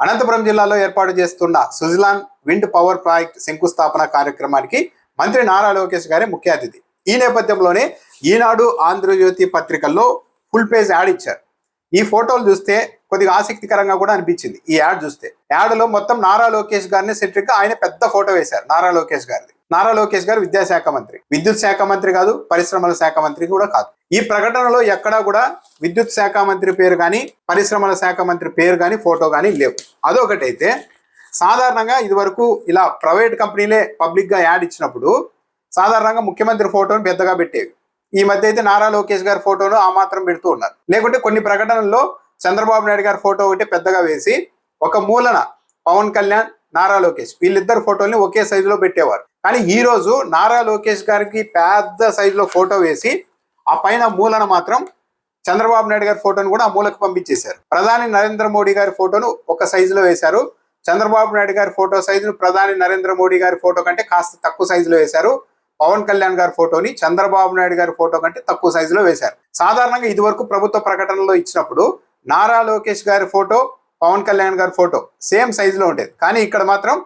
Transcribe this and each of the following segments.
అనంతపురం జిల్లాలో ఏర్పాటు చేస్తున్న సుజలాన్ విండ్ పవర్ ప్రాజెక్ట్ శంకుస్థాపన కార్యక్రమానికి మంత్రి నారా లోకేష్ గారి ముఖ్య అతిథి. ఈ నేపథ్యంలోనే ఈనాడు, ఆంధ్రజ్యోతి పత్రికల్లో ఫుల్ పేజ్ యాడ్ ఇచ్చారు. ఈ ఫోటోలు చూస్తే కొద్దిగా ఆసక్తికరంగా కూడా అనిపించింది. ఈ యాడ్ చూస్తే యాడ్లో మొత్తం నారా లోకేష్ గారిని సెంట్రిక్ గా ఆయన పెద్ద ఫోటో వేశారు. నారా లోకేష్ గారిది. నారా లోకేష్ గారు విద్యాశాఖ మంత్రి, విద్యుత్ శాఖ మంత్రి కాదు, పరిశ్రమల శాఖ మంత్రి కూడా కాదు. ఈ ప్రకటనలో ఎక్కడా కూడా విద్యుత్ శాఖ మంత్రి పేరు కానీ, పరిశ్రమల శాఖ మంత్రి పేరు కానీ, ఫోటో కానీ లేవు. అదొకటైతే, సాధారణంగా ఇది వరకు ఇలా ప్రైవేట్ కంపెనీలే పబ్లిక్ గా యాడ్ ఇచ్చినప్పుడు సాధారణంగా ముఖ్యమంత్రి ఫోటోను పెద్దగా పెట్టేవి. ఈ మధ్య అయితే నారా లోకేష్ గారి ఫోటోను ఆ మాత్రం పెడుతూ ఉన్నారు. లేకుంటే కొన్ని ప్రకటనల్లో చంద్రబాబు నాయుడు గారి ఫోటో ఒకటి పెద్దగా వేసి ఒక మూలన పవన్ కళ్యాణ్, నారా లోకేష్ వీళ్ళిద్దరు ఫోటోల్ని ఒకే సైజులో పెట్టేవారు. కానీ ఈ రోజు నారా లోకేష్ గారికి పెద్ద సైజులో ఫోటో వేసి ఆ పైన మూలన మాత్రం చంద్రబాబు నాయుడు గారి ఫోటోను కూడా ఆ మూలకు పంపించేశారు. ప్రధాని నరేంద్ర మోడీ గారి ఫోటోను ఒక సైజులో వేశారు. చంద్రబాబు నాయుడు గారి ఫోటో సైజును ప్రధాని నరేంద్ర మోడీ గారి ఫోటో కంటే కాస్త తక్కువ సైజులో వేశారు. పవన్ కళ్యాణ్ గారి ఫోటోని చంద్రబాబు నాయుడు గారి ఫోటో కంటే తక్కువ సైజులో వేశారు. సాధారణంగా ఇదివరకు ప్రభుత్వ ప్రకటనలో ఇచ్చినప్పుడు నారా లోకేష్ గారి ఫోటో, పవన్ కళ్యాణ్ గారి ఫోటో సేమ్ సైజులో ఉండేది. కానీ ఇక్కడ మాత్రం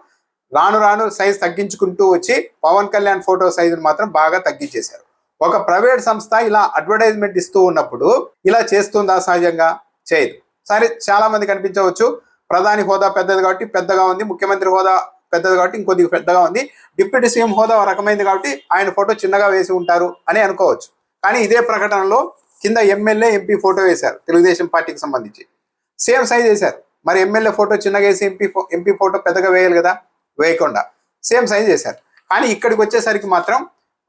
రాను రాను సైజు తగ్గించుకుంటూ వచ్చి పవన్ కళ్యాణ్ ఫోటో సైజును మాత్రం బాగా తగ్గించేశారు. ఒక ప్రైవేట్ సంస్థ ఇలా అడ్వర్టైజ్మెంట్ ఇస్తూ ఉన్నప్పుడు ఇలా చేస్తుందా? సహజంగా చేయదు. సరే, చాలా మంది కనిపించవచ్చు, ప్రధాని హోదా పెద్దది కాబట్టి పెద్దగా ఉంది, ముఖ్యమంత్రి హోదా పెద్దది కాబట్టి ఇంకొద్దిగా పెద్దగా ఉంది, డిప్యూటీ సీఎం హోదా రకమైంది కాబట్టి ఆయన ఫోటో చిన్నగా వేసి ఉంటారు అని అనుకోవచ్చు. కానీ ఇదే ప్రకటనలో కింద ఎమ్మెల్యే, ఎంపీ ఫోటో వేశారు. తెలుగుదేశం పార్టీకి సంబంధించి సేమ్ సైజ్ వేశారు. మరి ఎమ్మెల్యే ఫోటో చిన్నగా వేసి ఎంపీ ఫోటో పెద్దగా వేయాలి కదా, వేయకుండా సేమ్ సైజ్ వేశారు. కానీ ఇక్కడికి వచ్చేసరికి మాత్రం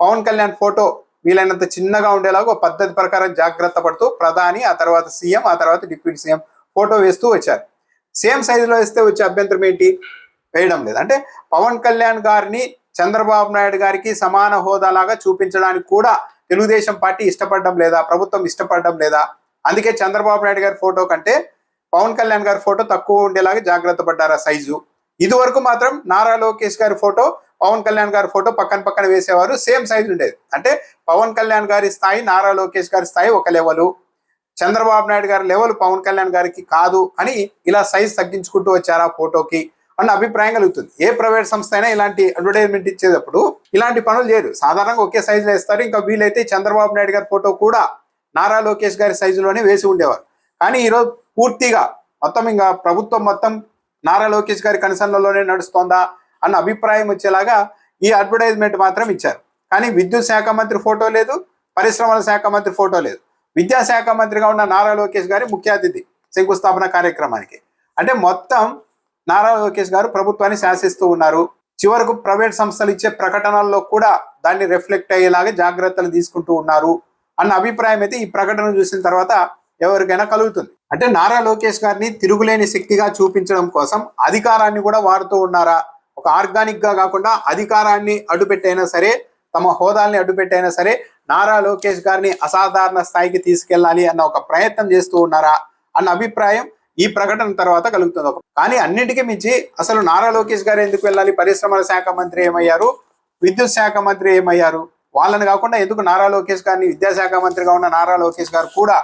పవన్ కళ్యాణ్ ఫోటో వీలైనంత చిన్నగా ఉండేలాగా ఒక పద్ధతి ప్రకారం జాగ్రత్త పడుతూ ప్రధాని, ఆ తర్వాత సీఎం, ఆ తర్వాత డిప్యూటీ సీఎం ఫోటో వేస్తూ వచ్చారు. సేమ్ సైజులో వేస్తే వచ్చే అభ్యంతరం ఏంటి? వేయడం లేదు. అంటే పవన్ కళ్యాణ్ గారిని చంద్రబాబు నాయుడు గారికి సమాన హోదాలాగా చూపించడానికి కూడా తెలుగుదేశం పార్టీ ఇష్టపడడం లేదా, ప్రభుత్వం ఇష్టపడడం లేదా? అందుకే చంద్రబాబు నాయుడు గారి ఫోటో కంటే పవన్ కళ్యాణ్ గారి ఫోటో తక్కువ ఉండేలాగా జాగ్రత్త పడ్డారా సైజు? ఇదివరకు మాత్రం నారా లోకేష్ గారి ఫోటో, పవన్ కళ్యాణ్ గారి ఫోటో పక్కన పక్కన వేసేవారు. సేమ్ సైజు ఉండేది. అంటే పవన్ కళ్యాణ్ గారి స్థాయి, నారా లోకేష్ గారి స్థాయి ఒక లెవెలు, చంద్రబాబు నాయుడు గారి లెవెల్ పవన్ కళ్యాణ్ గారికి కాదు అని ఇలా సైజ్ తగ్గించుకుంటూ వచ్చారా ఫోటోకి అన్న అభిప్రాయం కలుగుతుంది. ఏ ప్రైవేట్ సంస్థ అయినా ఇలాంటి అడ్వర్టైజ్మెంట్ ఇచ్చేటప్పుడు ఇలాంటి పనులు చేయరు. సాధారణంగా ఒకే సైజులో వేస్తారు. ఇంకా వీలైతే చంద్రబాబు నాయుడు గారి ఫోటో కూడా నారా లోకేష్ గారి సైజులోనే వేసి ఉండేవారు. కానీ ఈరోజు పూర్తిగా మొత్తం ఇంకా ప్రభుత్వం మొత్తం నారా లోకేష్ గారి కన్సర్న్లోనే నడుస్తోందా అన్న అభిప్రాయం వచ్చేలాగా ఈ అడ్వర్టైజ్మెంట్ మాత్రం ఇచ్చారు. కానీ విద్యుత్ శాఖ మంత్రి ఫోటో లేదు, పరిశ్రమల శాఖ మంత్రి ఫోటో లేదు. విద్యాశాఖ మంత్రిగా ఉన్న నారా లోకేష్ గారి ముఖ్య అతిథి శంకుస్థాపన కార్యక్రమానికి. అంటే మొత్తం నారా లోకేష్ గారు ప్రభుత్వాన్ని శాసిస్తూ ఉన్నారు. చివరకు ప్రైవేట్ సంస్థలు ఇచ్చే ప్రకటనల్లో కూడా దాన్ని రిఫ్లెక్ట్ అయ్యేలాగా జాగ్రత్తలు తీసుకుంటూ ఉన్నారు అన్న అభిప్రాయం అయితే ఈ ప్రకటన చూసిన తర్వాత ఎవరికైనా కలుగుతుంది. అంటే నారా లోకేష్ గారిని తిరుగులేని శక్తిగా చూపించడం కోసం అధికారాన్ని కూడా వాడుతూ ఉన్నారా? ఒక ఆర్గానిక్ గా కాకుండా అధికారాన్ని అడ్డుపెట్టైనా సరే, తమ హోదాల్ని అడ్డుపెట్టైనా సరే నారా లోకేష్ గారిని అసాధారణ స్థాయికి తీసుకెళ్లాలి అన్న ఒక ప్రయత్నం చేస్తూ ఉన్నారా అన్న అభిప్రాయం ఈ ప్రకటన తర్వాత కలుగుతుంది. కానీ అన్నిటికీ మించి అసలు నారా లోకేష్ గారు ఎందుకు వెళ్ళాలి? పరిశ్రమల శాఖ మంత్రి ఏమయ్యారు? విద్యుత్ శాఖ మంత్రి ఏమయ్యారు? వాళ్ళని కాకుండా ఎందుకు నారా లోకేష్ గారిని, విద్యాశాఖ మంత్రిగా ఉన్న నారా లోకేష్ గారు కూడా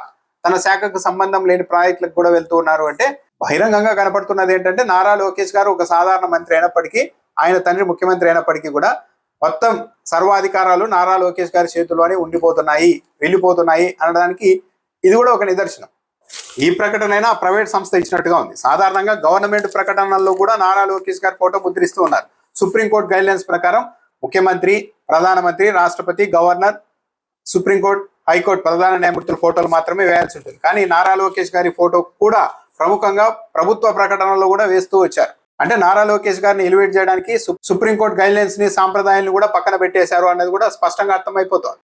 తన శాఖకు సంబంధం లేని ప్రాజెక్టులకు కూడా వెళ్తూ ఉన్నారు? అంటే బహిరంగంగా కనపడుతున్నది ఏంటంటే నారా లోకేష్ గారు ఒక సాధారణ మంత్రి అయినప్పటికీ, ఆయన తండ్రి ముఖ్యమంత్రి అయినప్పటికీ కూడా మొత్తం సర్వాధికారాలు నారా లోకేష్ గారి చేతుల్లోనే ఉండిపోతున్నాయి, వెళ్ళిపోతున్నాయి అనడానికి ఇది కూడా ఒక నిదర్శనం. ఈ ప్రకటనైనా ప్రైవేట్ సంస్థ ఇచ్చినట్టుగా ఉంది. సాధారణంగా గవర్నమెంట్ ప్రకటనల్లో కూడా నారా లోకేష్ గారి ఫోటో ముద్రిస్తూ ఉన్నారు. సుప్రీంకోర్టు గైడ్లైన్స్ ప్రకారం ముఖ్యమంత్రి, ప్రధానమంత్రి, రాష్ట్రపతి, గవర్నర్, సుప్రీంకోర్టు, హైకోర్టు ప్రధాన న్యాయమూర్తుల ఫోటోలు మాత్రమే వేయాల్సి ఉంటుంది. కానీ నారా లోకేష్ గారి ఫోటో కూడా ప్రముఖంగా ప్రభుత్వ ప్రకటనలో కూడా వేస్తూ వచ్చారు. అంటే నారా లోకేష్ గారిని ఎలివేట్ చేయడానికి సుప్రీంకోర్టు గైడ్లైన్స్ ని, సాంప్రదాయాన్ని కూడా పక్కన పెట్టేశారు అన్నది కూడా స్పష్టంగా అర్థమైపోతుంది.